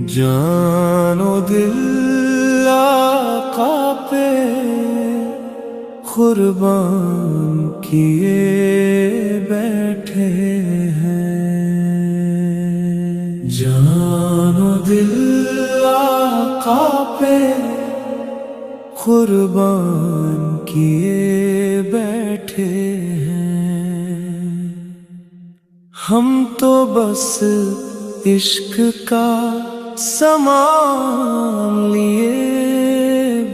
جان و دل آقا پہ قربان کیے بیٹھے ہیں، جان و دل آقا پہ قربان کیے بیٹھے ہیں۔ ہم تو بس عشق کا سامان لیے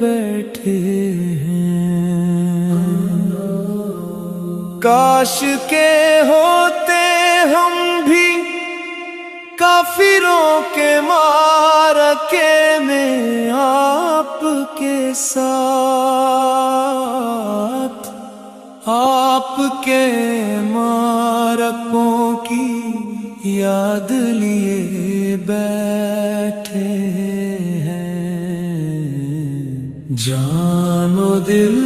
بیٹھے ہیں، کاش کے ہوتے ہم بھی کافروں کے معرکے میں آپ کے ساتھ، آپ کے معرکوں کی یاد لیے بیٹھے ہیں، جان و دل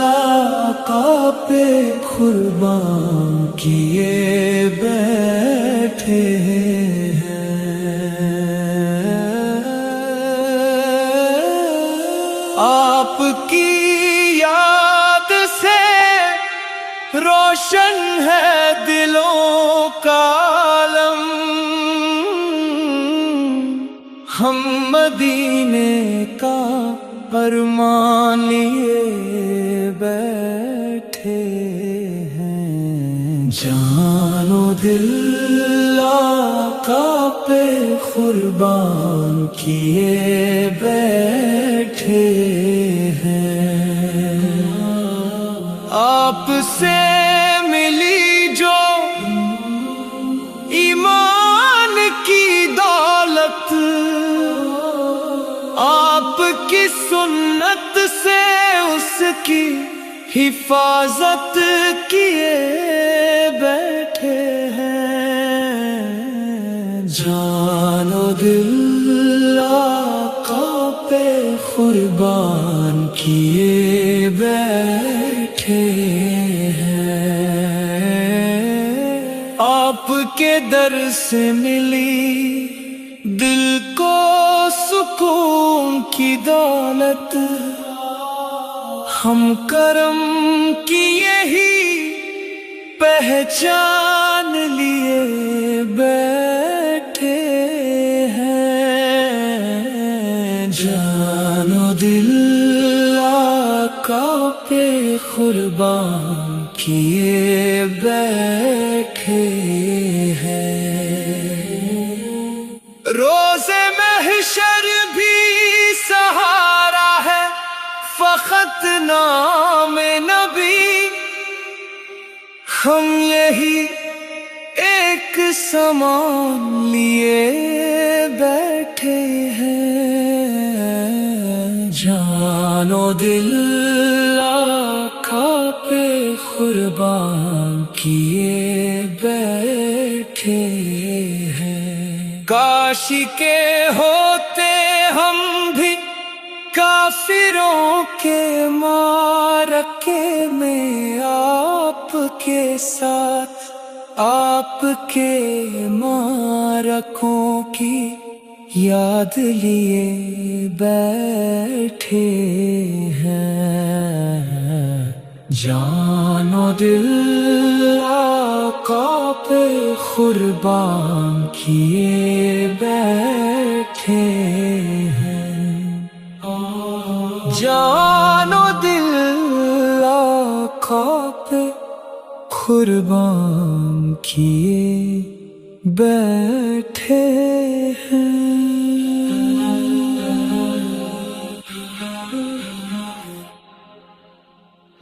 آقا پہ قربان کیے بیٹھے ہیں۔ آپ کی یاد سے روشن ہے دلوں کا عالم، ہم مدینے کا ارمان لیے بیٹھے ہیں، جان و دل آقا پہ قربان کیے بیٹھے ہیں۔ آپ سے ملی جو ایمان کی دولت، آپ کی سنت سے اس کی حفاظت کیے بیٹھے ہیں، جان و دل آقا پہ قربان کیے بیٹھے ہیں۔ آپ کے در سے ملی دل کو سکون کی دولت، ہم کرم کی یہی پہچان لیے بیٹھے ہیں، جان و دل آقا پہ قربان کیے بیٹھے ہیں۔ روز محشر بھی سہارا ہے فقط نام نبی، ہم یہی ایک سامان لیے بیٹھے ہیں، جان و دل آقا پہ قربان کیے بیٹھے ہیں۔ کاش کے ہوتے ہم بھی کافروں کے معرکے میں آپ کے ساتھ، آپ کے معرکوں کی یاد لیے بیٹھے ہیں، جان و دل آقا پہ قربان کیے بیٹھے ہیں، جان و دل آقا پہ قربان کیے بیٹھے ہیں۔